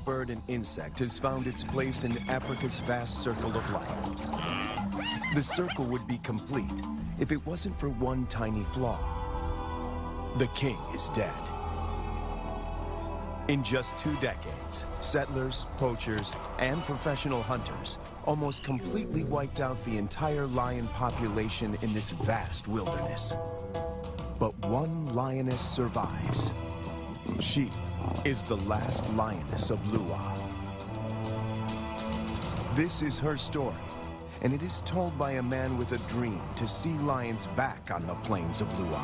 bird and insect has found its place in Africa's vast circle of life. The circle would be complete if it wasn't for one tiny flaw. The king is dead. In just 2 decades, settlers, poachers, and professional hunters almost completely wiped out the entire lion population in this vast wilderness. But one lioness survives. She is the last lioness of Lua. This is her story, and it is told by a man with a dream to see lions back on the plains of Lua.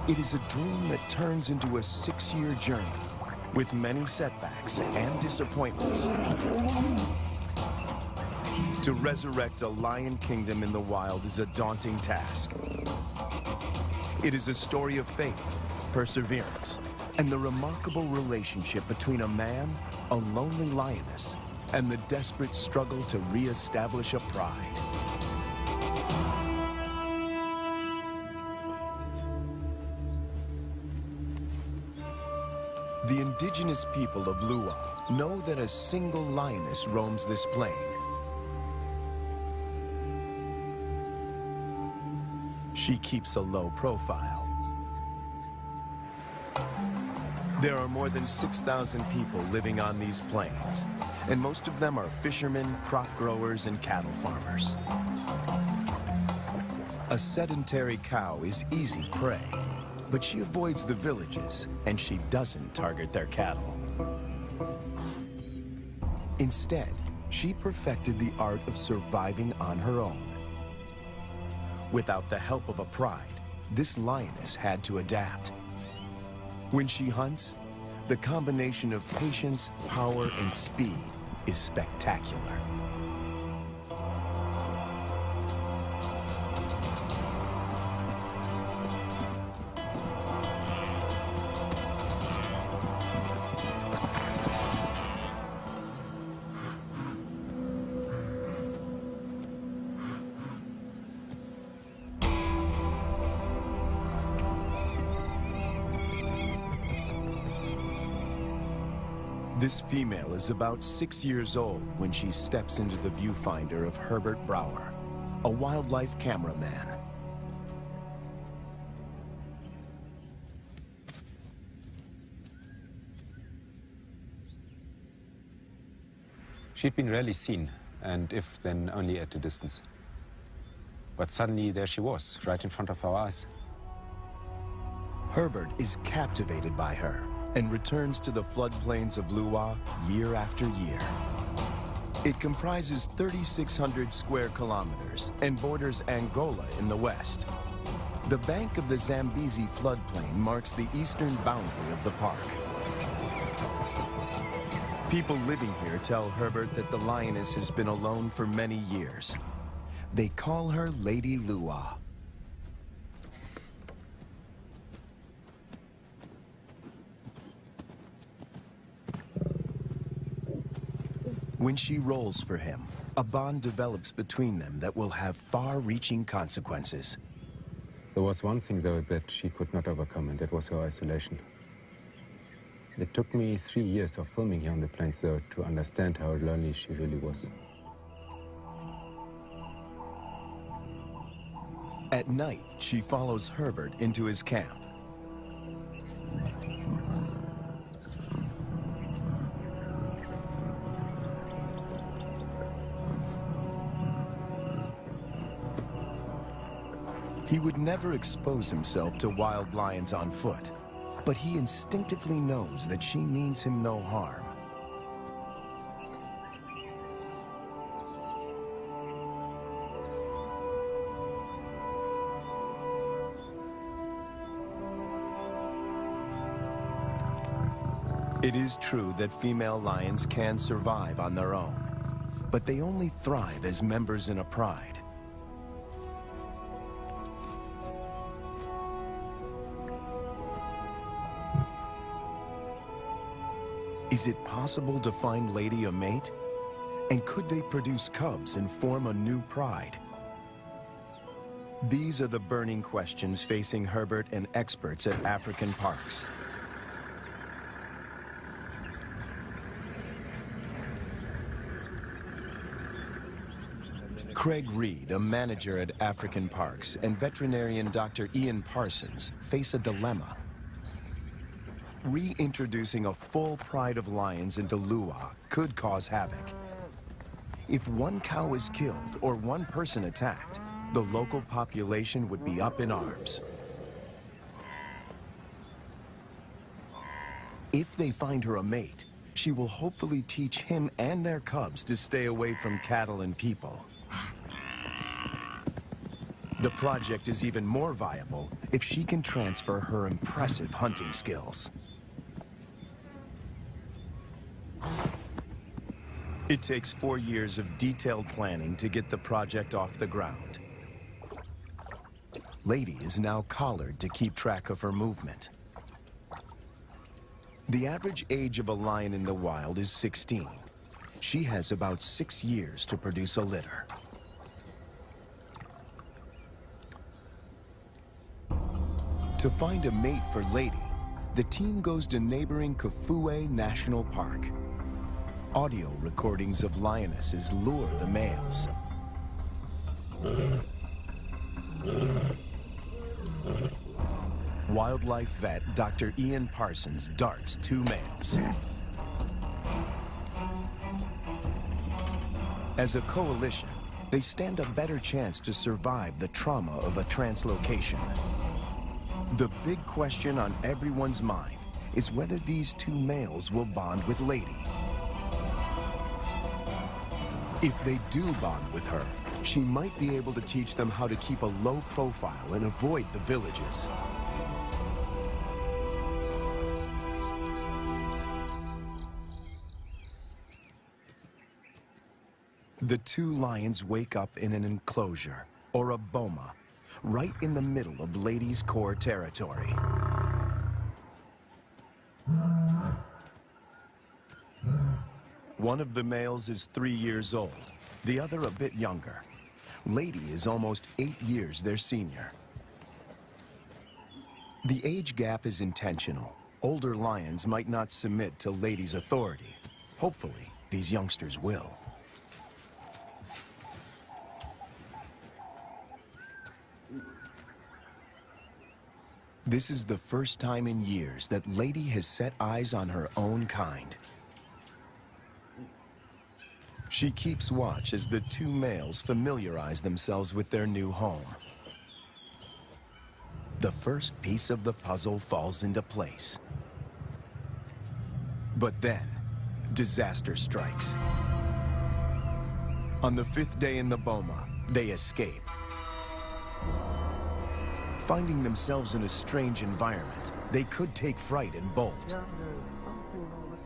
It is a dream that turns into a 6-year journey with many setbacks and disappointments. To resurrect a lion kingdom in the wild is a daunting task. It is a story of faith, perseverance, and the remarkable relationship between a man, a lonely lioness, and the desperate struggle to re-establish a pride. The indigenous people of Lua know that a single lioness roams this plain. She keeps a low profile. There are more than 6,000 people living on these plains, and most of them are fishermen, crop growers, and cattle farmers. A sedentary cow is easy prey, but she avoids the villages, and she doesn't target their cattle. Instead, she perfected the art of surviving on her own. Without the help of a pride, this lioness had to adapt. When she hunts, the combination of patience, power, and speed is spectacular. This female is about 6 years old when she steps into the viewfinder of Herbert Brouwer, a wildlife cameraman. She'd been rarely seen, and if, then only at a distance. But suddenly there she was, right in front of our eyes. Herbert is captivated by her and returns to the floodplains of Lua year after year. It comprises 3,600 square kilometers and borders Angola in the west. The bank of the Zambezi floodplain marks the eastern boundary of the park. People living here tell Herbert that the lioness has been alone for many years. They call her Lady Lua. When she rolls for him, a bond develops between them that will have far-reaching consequences. There was one thing, though, that she could not overcome, and that was her isolation. It took me 3 years of filming here on the plains, though, to understand how lonely she really was. At night, she follows Herbert into his camp. He would never expose himself to wild lions on foot, but he instinctively knows that she means him no harm. It is true that female lions can survive on their own, but they only thrive as members in a pride. Is it possible to find Lady a mate? And could they produce cubs and form a new pride? These are the burning questions facing Herbert and experts at African parks. Craig Reed, a manager at African Parks, and veterinarian Dr. Ian Parsons face a dilemma. Reintroducing a full pride of lions into Lua could cause havoc. If one cow is killed or one person attacked, the local population would be up in arms. If they find her a mate, she will hopefully teach him and their cubs to stay away from cattle and people. The project is even more viable if she can transfer her impressive hunting skills. It takes 4 years of detailed planning to get the project off the ground. Lady is now collared to keep track of her movement. The average age of a lion in the wild is 16. She has about 6 years to produce a litter. To find a mate for Lady, the team goes to neighboring Kafue National Park. Audio recordings of lionesses lure the males. Wildlife vet Dr. Ian Parsons darts 2 males. As a coalition, they stand a better chance to survive the trauma of a translocation. The big question on everyone's mind is whether these 2 males will bond with Lady. If they do bond with her, she might be able to teach them how to keep a low profile and avoid the villages. The 2 lions wake up in an enclosure, or a boma, right in the middle of Lady's core territory. One of the males is 3 years old, the other a bit younger. Lady is almost 8 years their senior. The age gap is intentional. Older lions might not submit to Lady's authority. Hopefully, these youngsters will. This is the first time in years that Lady has set eyes on her own kind. She keeps watch as the 2 males familiarize themselves with their new home. The first piece of the puzzle falls into place. But then, disaster strikes. On the 5th day in the boma, they escape. Finding themselves in a strange environment, they could take fright and bolt.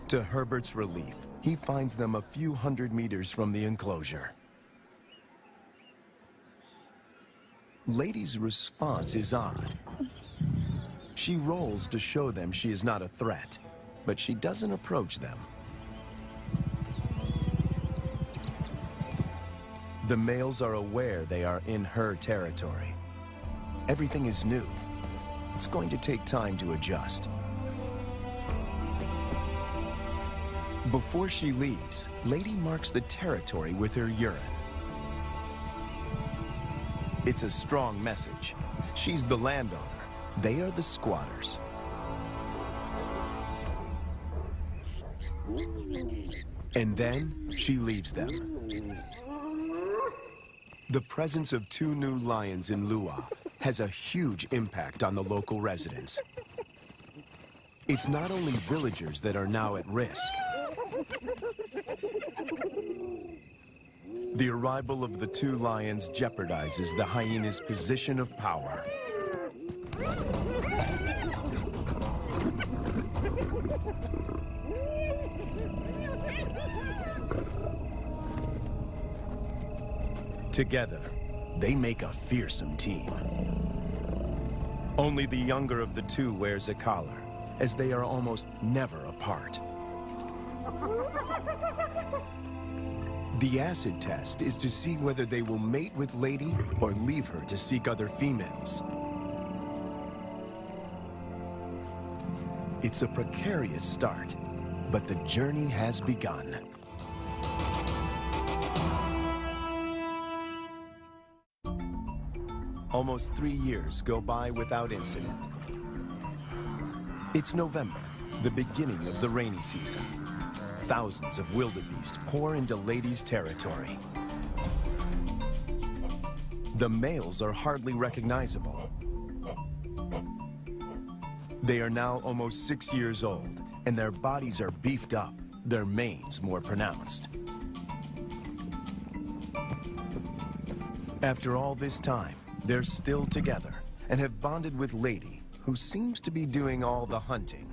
To Herbert's relief, he finds them a few hundred meters from the enclosure. Lady's response is odd. She rolls to show them she is not a threat, but she doesn't approach them. The males are aware they are in her territory. Everything is new. It's going to take time to adjust. Before she leaves, Lady marks the territory with her urine. It's a strong message. She's the landowner. They are the squatters. And then she leaves them. The presence of 2 new lions in Lua has a huge impact on the local residents. It's not only villagers that are now at risk. The arrival of the 2 lions jeopardizes the hyena's position of power. Together, they make a fearsome team. Only the younger of the 2 wears a collar, as they are almost never apart. The acid test is to see whether they will mate with Lady or leave her to seek other females. It's a precarious start, but the journey has begun. almost 3 years go by without incident. It's November, the beginning of the rainy season. Thousands of wildebeest pour into Lady's territory. The males are hardly recognizable. They are now almost 6 years old, and their bodies are beefed up, their manes more pronounced. After all this time, they're still together and have bonded with Lady, who seems to be doing all the hunting.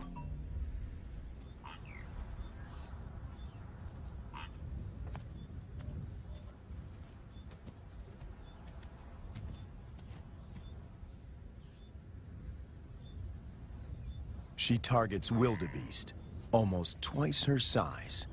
She targets wildebeest, almost twice her size.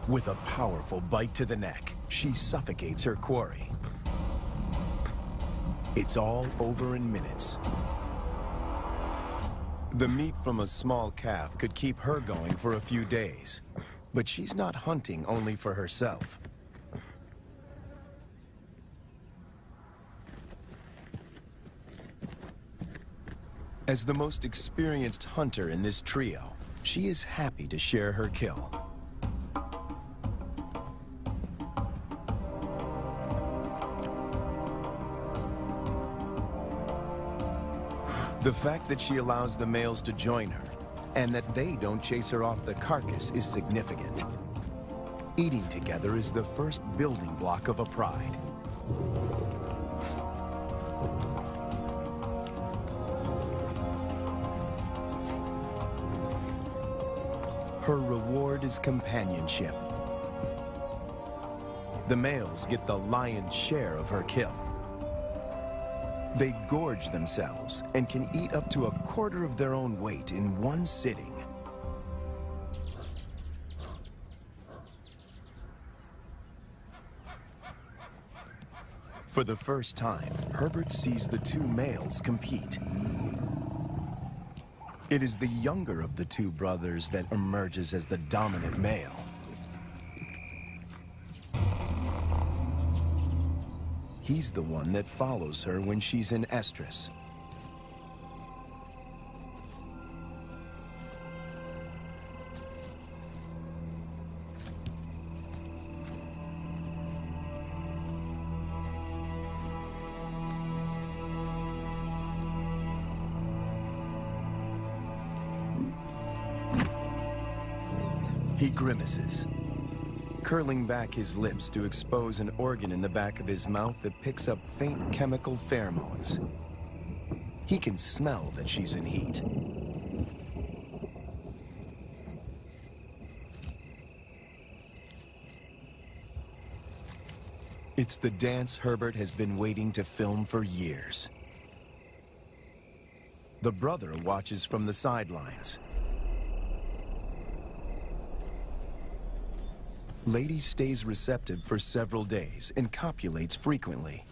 With a powerful bite to the neck, she suffocates her quarry. It's all over in minutes. The meat from a small calf could keep her going for a few days, but she's not hunting only for herself. As the most experienced hunter in this trio, she is happy to share her kill. The fact that she allows the males to join her, and that they don't chase her off the carcass, is significant. Eating together is the first building block of a pride. Her reward is companionship. The males get the lion's share of her kill. They gorge themselves and can eat up to 1/4 of their own weight in one sitting. For the first time, Herbert sees the two males compete. It is the younger of the two brothers that emerges as the dominant male. He's the one that follows her when she's in estrus. He grimaces, curling back his lips to expose an organ in the back of his mouth that picks up faint chemical pheromones. He can smell that she's in heat. It's the dance Herbert has been waiting to film for years. The brother watches from the sidelines. Lady stays receptive for several days and copulates frequently.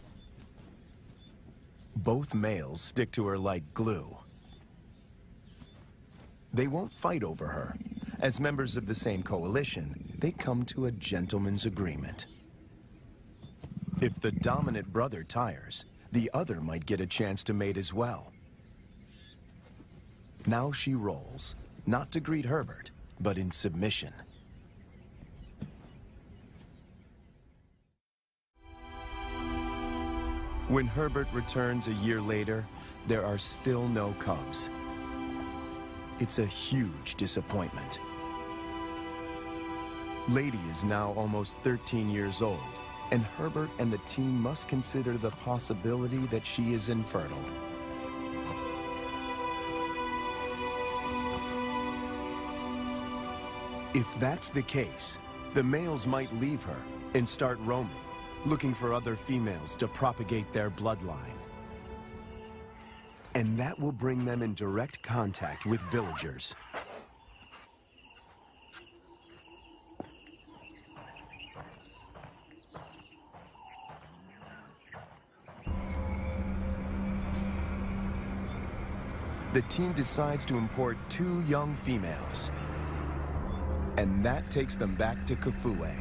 Both males stick to her like glue. They won't fight over her. As members of the same coalition, they come to a gentleman's agreement. If the dominant brother tires, the other might get a chance to mate as well. Now she rolls, not to greet Herbert, but in submission. When Herbert returns a year later, there are still no cubs. It's a huge disappointment. Lady is now almost 13 years old, and Herbert and the team must consider the possibility that she is infertile. If that's the case, the males might leave her and start roaming, looking for other females to propagate their bloodline. And that will bring them in direct contact with villagers. the team decides to import 2 young females. And that takes them back to Kafue.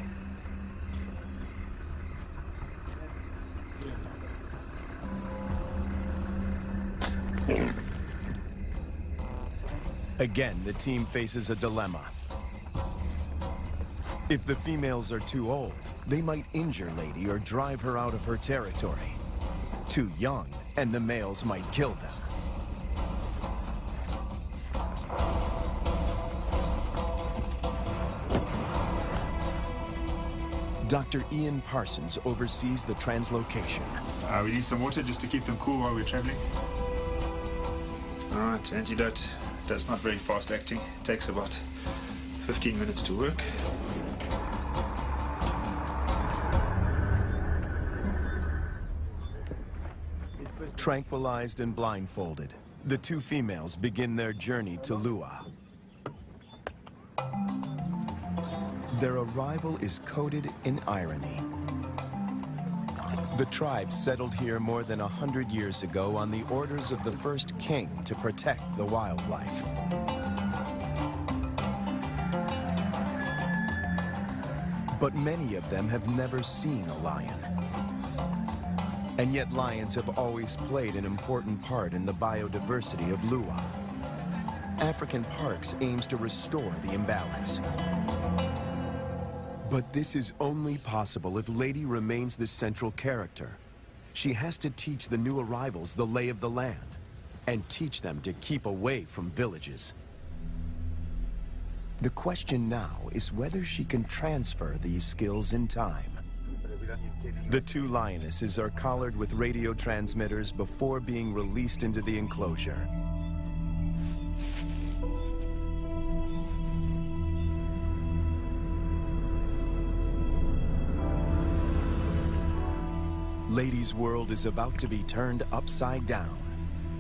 Again, the team faces a dilemma. If the females are too old, they might injure Lady or drive her out of her territory. Too young, and the males might kill them. Dr. Ian Parsons oversees the translocation. We need some water just to keep them cool while we're traveling. All right, antidote. That's not very fast acting. It takes about 15 minutes to work. Tranquilized and blindfolded, the 2 females begin their journey to Lua. Their arrival is coded in irony. The tribe settled here more than 100 years ago on the orders of the first king to protect the wildlife. But many of them have never seen a lion. And yet lions have always played an important part in the biodiversity of Lua. African Parks aims to restore the imbalance. But this is only possible if Lady remains the central character. She has to teach the new arrivals the lay of the land, and teach them to keep away from villages. The question now is whether she can transfer these skills in time. The 2 lionesses are collared with radio transmitters before being released into the enclosure. Lady's world is about to be turned upside down,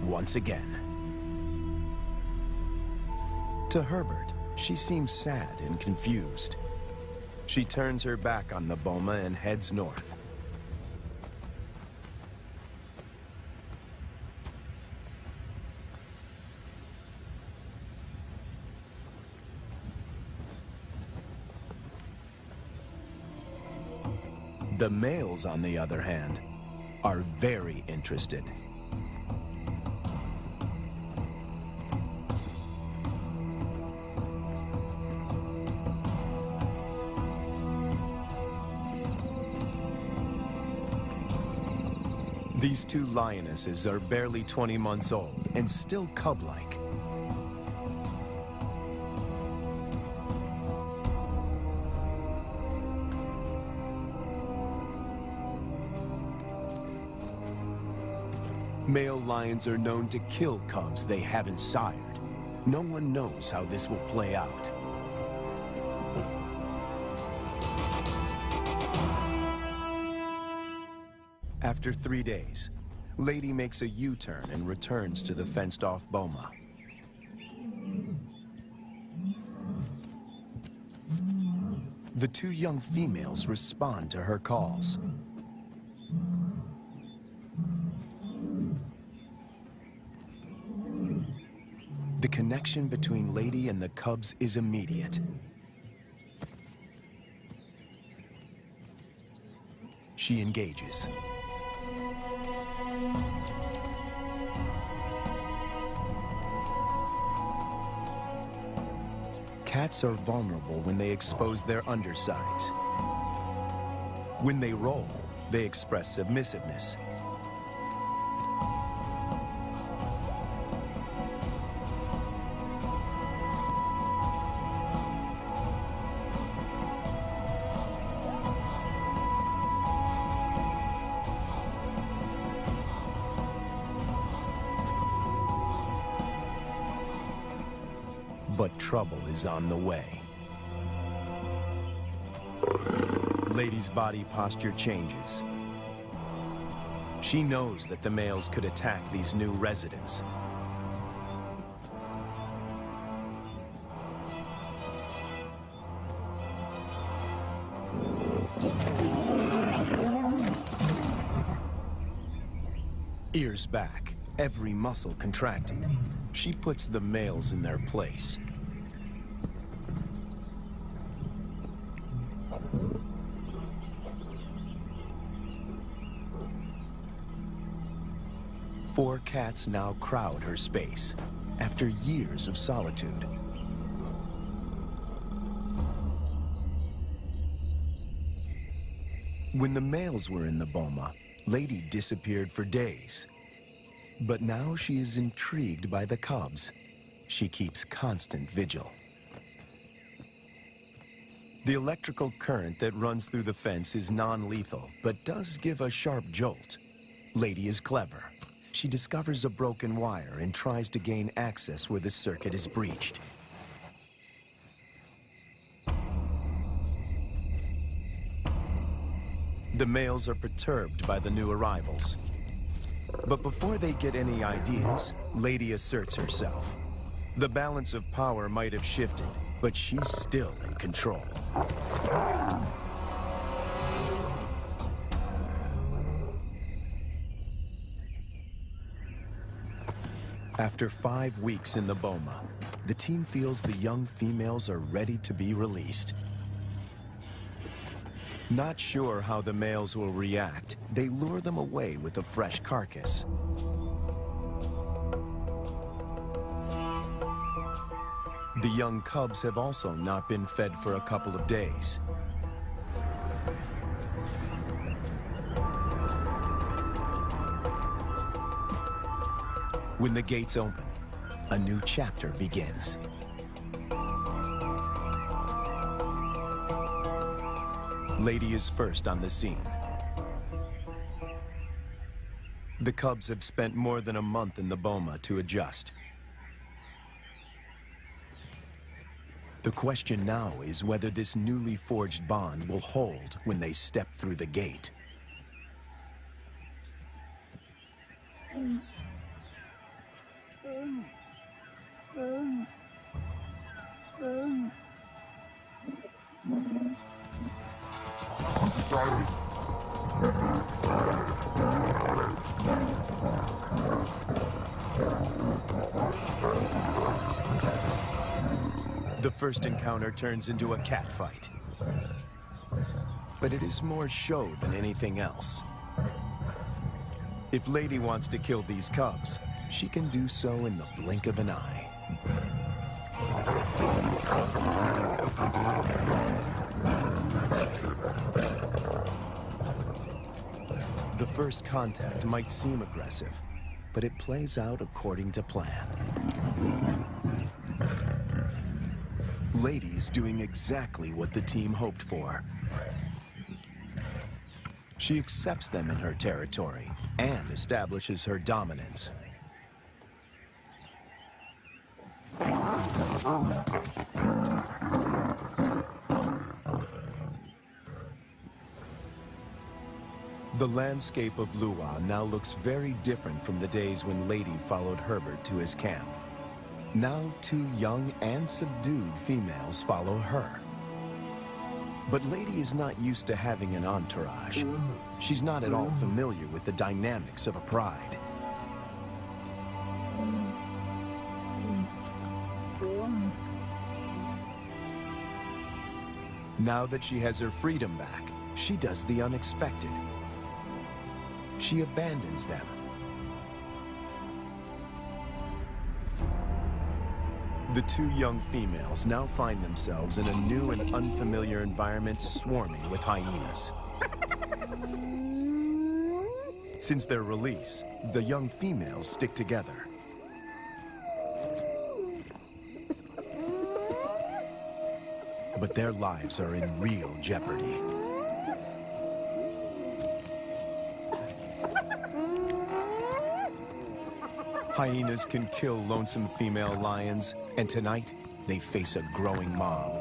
once again. To Herbert, she seems sad and confused. She turns her back on the boma and heads north. The males, on the other hand, are very interested. These 2 lionesses are barely 20 months old and still cub-like. Male lions are known to kill cubs they haven't sired. No one knows how this will play out. After 3 days, Lady makes a U-turn and returns to the fenced-off boma. The 2 young females respond to her calls. The connection between Lady and the cubs is immediate. She engages. Cats are vulnerable when they expose their undersides. When they roll, they express submissiveness. But trouble is on the way. Lady's body posture changes. She knows that the males could attack these new residents. Ears back, every muscle contracting. She puts the males in their place. Four cats now crowd her space, after years of solitude. When the males were in the boma, Lady disappeared for days. But now she is intrigued by the cubs. She keeps constant vigil. The electrical current that runs through the fence is non-lethal, but does give a sharp jolt. Lady is clever. She discovers a broken wire and tries to gain access where the circuit is breached. The males are perturbed by the new arrivals. But before they get any ideas, Lady asserts herself. The balance of power might have shifted, but she's still in control. After 5 weeks in the boma, the team feels the young females are ready to be released. Not sure how the males will react, they lure them away with a fresh carcass. The young cubs have also not been fed for a couple of days. When the gates open, a new chapter begins. Lady is first on the scene. The cubs have spent more than a month in the boma to adjust. The question now is whether this newly forged bond will hold when they step through the gate. The first encounter turns into a cat fight. But it is more show than anything else. If Lady wants to kill these cubs, she can do so in the blink of an eye. The first contact might seem aggressive, but it plays out according to plan. Lady is doing exactly what the team hoped for. She accepts them in her territory and establishes her dominance. The landscape of Lua now looks very different from the days when Lady followed Herbert to his camp. Now 2 young and subdued females follow her. But Lady is not used to having an entourage. She's not at all familiar with the dynamics of a pride. Now that she has her freedom back, she does the unexpected. She abandons them. The 2 young females now find themselves in a new and unfamiliar environment swarming with hyenas. Since their release, the young females stick together. But their lives are in real jeopardy. Hyenas can kill lonesome female lions, and tonight, they face a growing mob.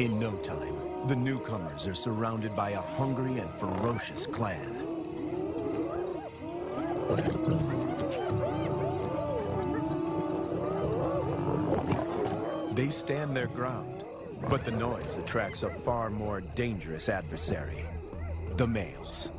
In no time, the newcomers are surrounded by a hungry and ferocious clan. They stand their ground, but the noise attracts a far more dangerous adversary, the males.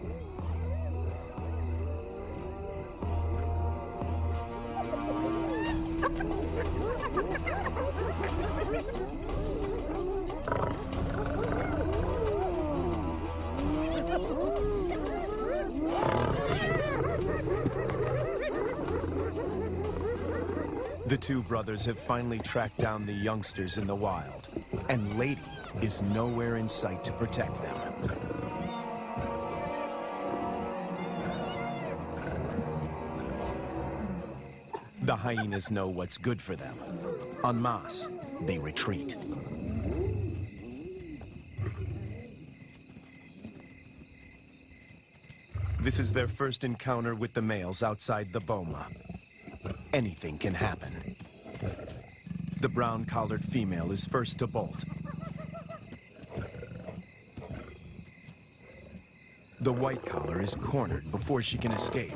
The two brothers have finally tracked down the youngsters in the wild, and Lady is nowhere in sight to protect them. The hyenas know what's good for them. En masse, they retreat. This is their first encounter with the males outside the boma. Anything can happen. The brown-collared female is first to bolt. The white collar is cornered before she can escape.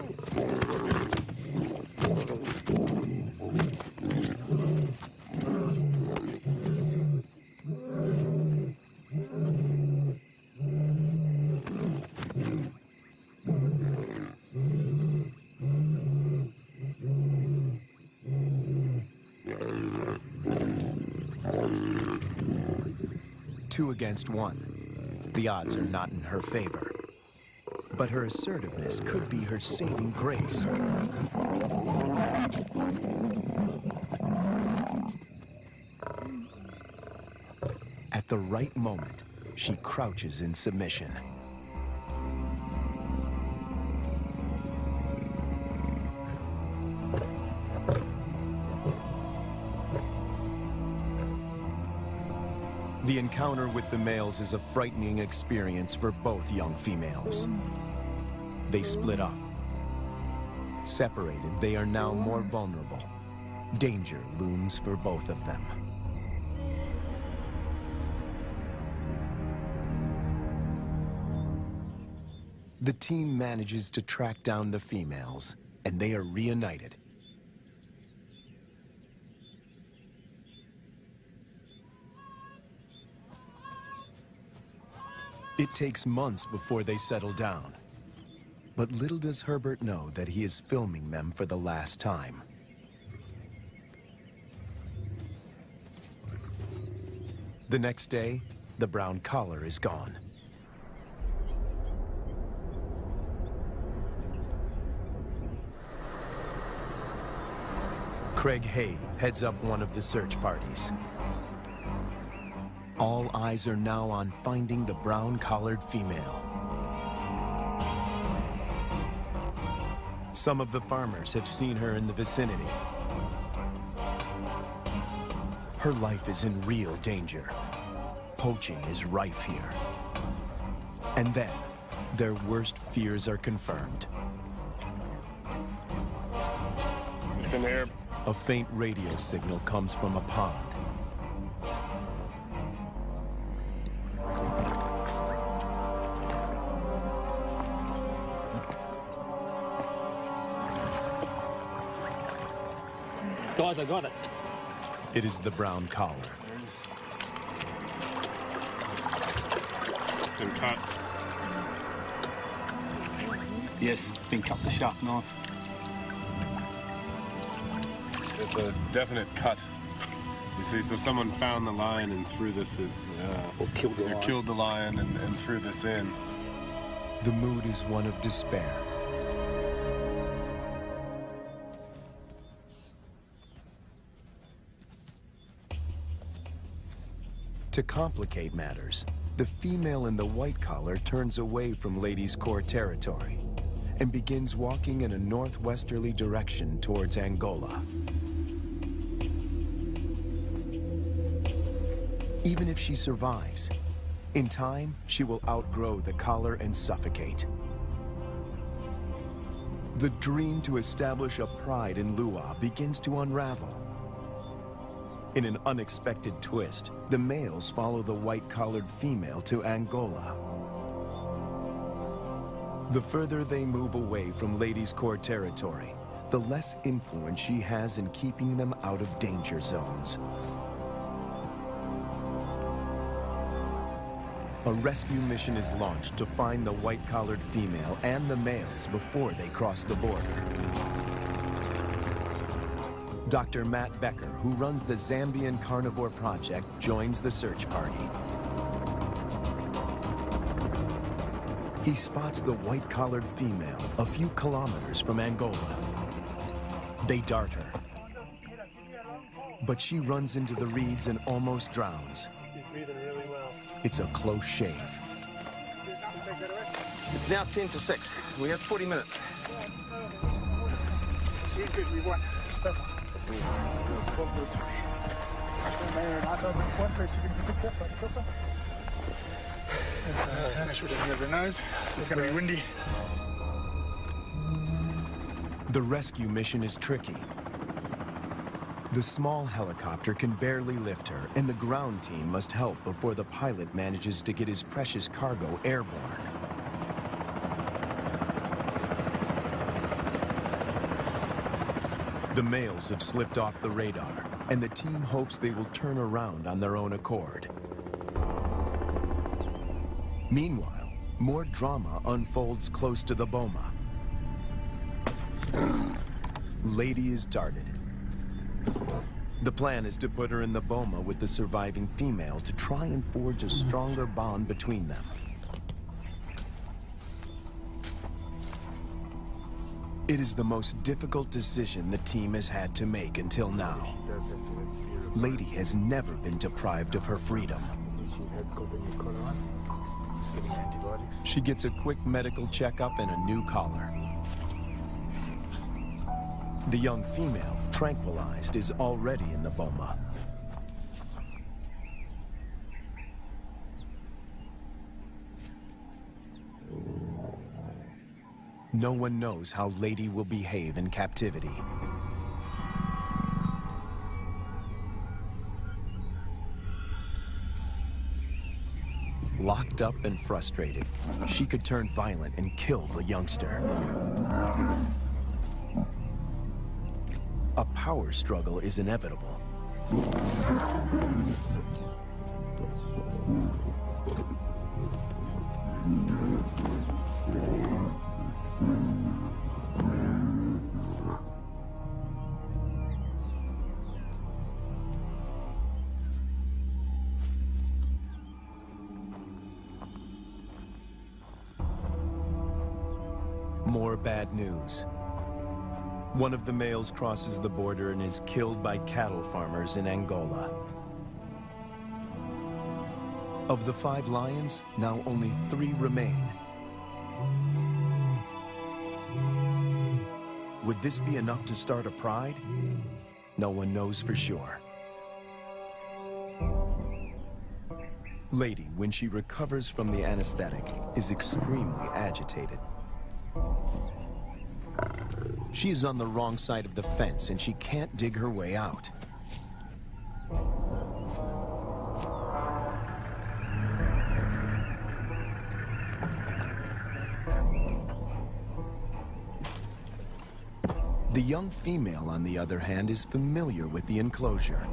Two against one. The odds are not in her favor. But her assertiveness could be her saving grace. At the right moment, she crouches in submission. The encounter with the males is a frightening experience for both young females. They split up. Separated, they are now more vulnerable. Danger looms for both of them. The team manages to track down the females, and they are reunited. It takes months before they settle down. But little does Herbert know that he is filming them for the last time. The next day, the brown collar is gone. Craig Hay heads up one of the search parties. All eyes are now on finding the brown-collared female. Some of the farmers have seen her in the vicinity. Her life is in real danger. Poaching is rife here. And then, their worst fears are confirmed. It's an air. A faint radio signal comes from a pond. Guys, I got it. It is the brown collar. It's been cut. Yes, been cut with a sharp knife. It's a definite cut. You see, so someone found the lion and threw this in. Or killed the lion. Killed the lion and threw this in. The mood is one of despair. To complicate matters, the female in the white collar turns away from Lady's Core territory and begins walking in a northwesterly direction towards Angola. Even if she survives, in time, she will outgrow the collar and suffocate. The dream to establish a pride in Lua begins to unravel. In an unexpected twist, the males follow the white-collared female to Angola. The further they move away from Lady's Core territory, the less influence she has in keeping them out of danger zones. A rescue mission is launched to find the white-collared female and the males before they cross the border. Dr. Matt Becker, who runs the Zambian Carnivore Project, joins the search party. He spots the white-collared female a few kilometers from Angola. They dart her, but she runs into the reeds and almost drowns. She's breathing really well. It's a close shave. It's now 10 to 6. We have 40 minutes. She's good. We won. Let's make sure it doesn't have her nose. It's going to be windy. The rescue mission is tricky. The small helicopter can barely lift her, and the ground team must help before the pilot manages to get his precious cargo airborne. The males have slipped off the radar, and the team hopes they will turn around on their own accord. Meanwhile, more drama unfolds close to the boma. Lady is darted. The plan is to put her in the boma with the surviving female to try and forge a stronger bond between them. It is the most difficult decision the team has had to make until now. Lady has never been deprived of her freedom. She gets a quick medical checkup and a new collar. The young female, tranquilized, is already in the boma. No one knows how Lady will behave in captivity. Locked up and frustrated, she could turn violent and kill the youngster. A power struggle is inevitable. More bad news. One of the males crosses the border and is killed by cattle farmers in Angola. Of the 5 lions, now only 3 remain. Would this be enough to start a pride? No one knows for sure. Lady, when she recovers from the anesthetic, is extremely agitated. She is on the wrong side of the fence and she can't dig her way out. The young female, on the other hand, is familiar with the enclosure.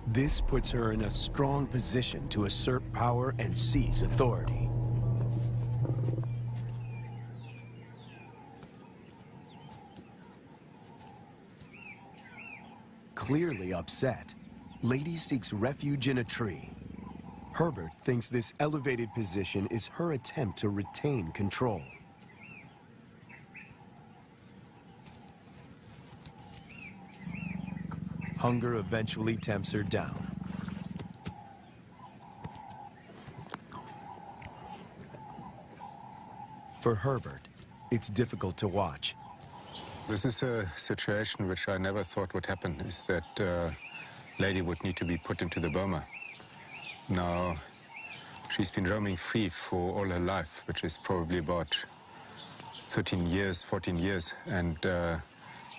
This puts her in a strong position to assert power and seize authority. Clearly upset, Lady seeks refuge in a tree. Herbert thinks this elevated position is her attempt to retain control. Hunger eventually tempts her down. For Herbert, it's difficult to watch. This is a situation which I never thought would happen, is that Lady would need to be put into the boma. Now, she's been roaming free for all her life, which is probably about 13 years, 14 years, and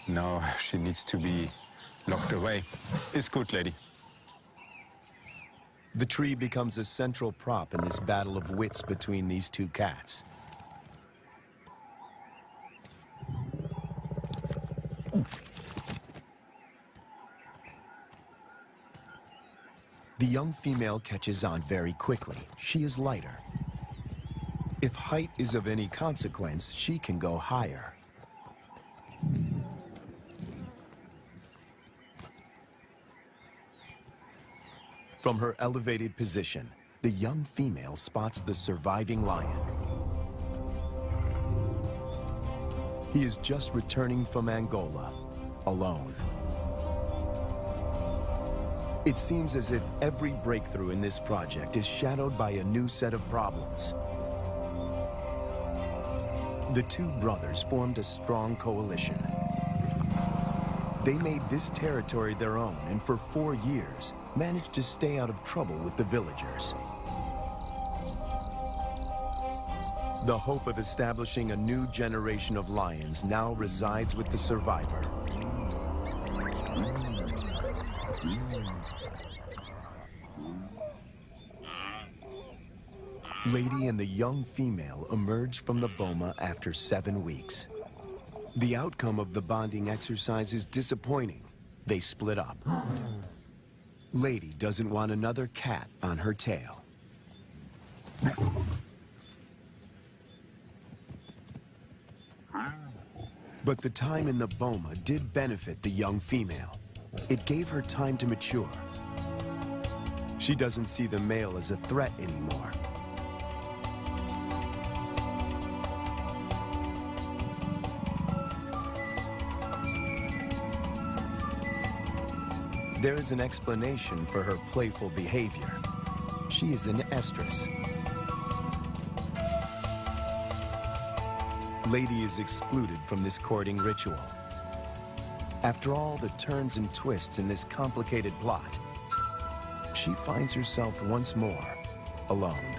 now she needs to be locked away. It's good, Lady. The tree becomes a central prop in this battle of wits between these 2 cats. The young female catches on very quickly. She is lighter. If height is of any consequence, she can go higher. From her elevated position, the young female spots the surviving lion. He is just returning from Angola, alone. It seems as if every breakthrough in this project is shadowed by a new set of problems. The two brothers formed a strong coalition. They made this territory their own and for 4 years managed to stay out of trouble with the villagers. The hope of establishing a new generation of lions now resides with the survivor. Lady and the young female emerge from the boma after 7 weeks. The outcome of the bonding exercise is disappointing. They split up. Lady doesn't want another cat on her tail. But the time in the boma did benefit the young female. It gave her time to mature. She doesn't see the male as a threat anymore. There is an explanation for her playful behavior. She is an estrus. Lady is excluded from this courting ritual. After all the turns and twists in this complicated plot, she finds herself once more alone.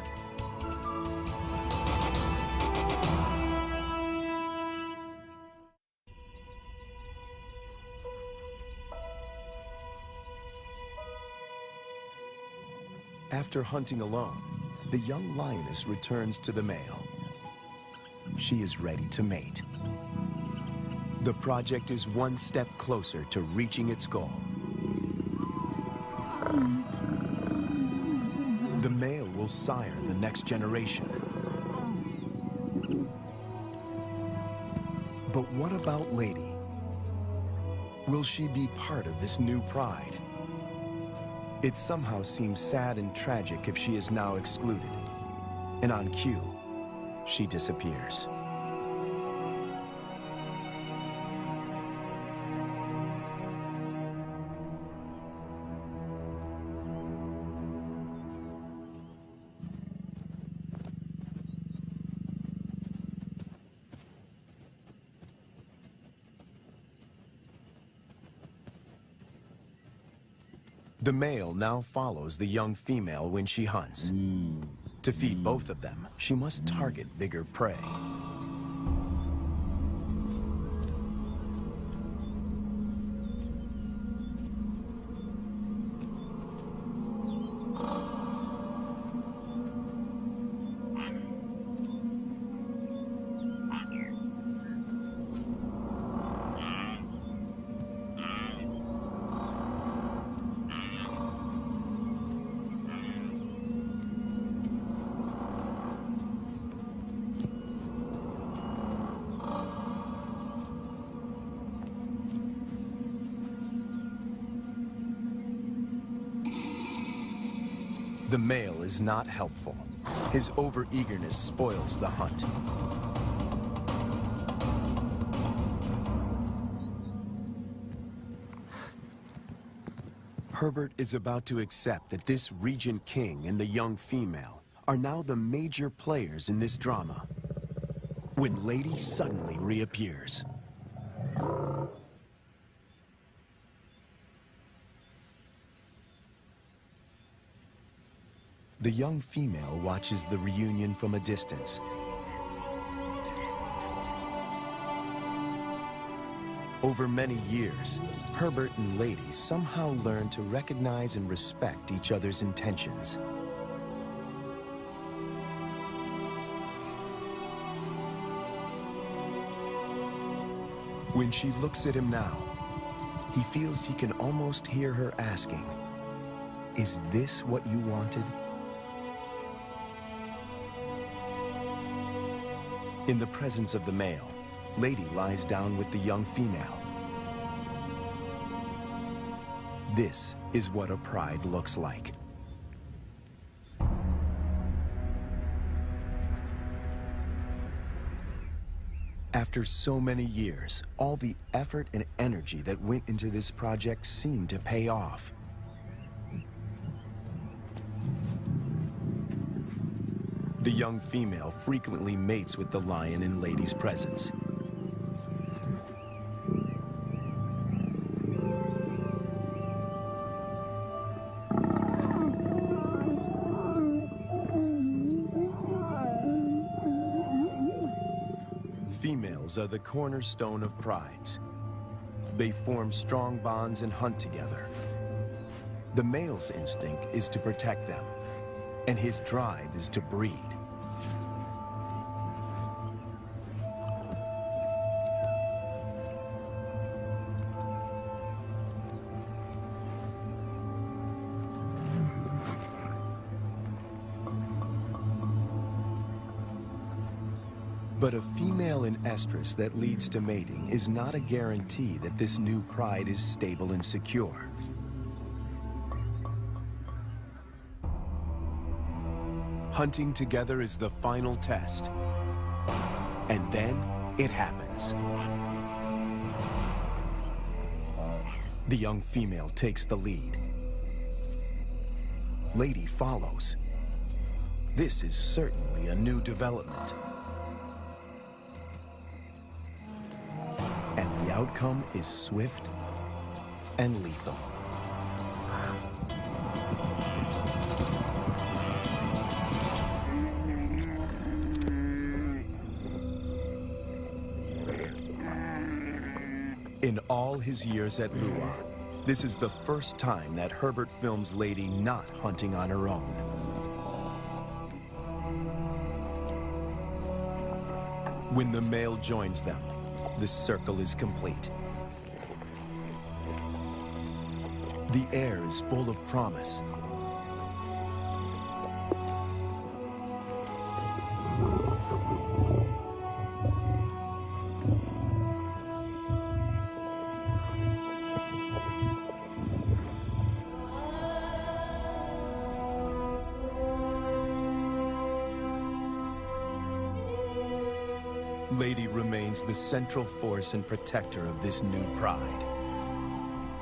After hunting alone, the young lioness returns to the male. She is ready to mate. The project is one step closer to reaching its goal. The male will sire the next generation. But what about Lady? Will she be part of this new pride? It somehow seems sad and tragic if she is now excluded. And on cue, she disappears. The male now follows the young female when she hunts. To feed both of them, she must target bigger prey. The male is not helpful. His overeagerness spoils the hunt. Herbert is about to accept that this Regent King and the young female are now the major players in this drama, when Lady suddenly reappears. The young female watches the reunion from a distance. Over many years, Herbert and Lady somehow learn to recognize and respect each other's intentions. When she looks at him now, he feels he can almost hear her asking, Is this what you wanted? In the presence of the male, Lady lies down with the young female. This is what a pride looks like. After so many years, all the effort and energy that went into this project seemed to pay off. The young female frequently mates with the lion in Lady's presence. Females are the cornerstone of prides. They form strong bonds and hunt together. The male's instinct is to protect them, and his drive is to breed. But a female in estrus that leads to mating is not a guarantee that this new pride is stable and secure. Hunting together is the final test. And then it happens. The young female takes the lead. Lady follows. This is certainly a new development. And the outcome is swift and lethal. In all his years at Lua, this is the first time that Herbert films Lady not hunting on her own. When the male joins them, the circle is complete. The air is full of promise. Lady remains the central force and protector of this new pride.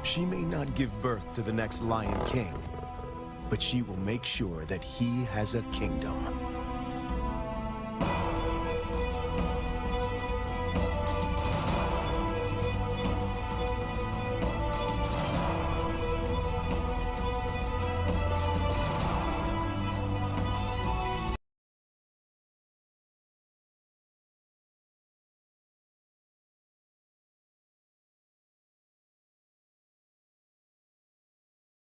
She may not give birth to the next Lion King, but she will make sure that he has a kingdom.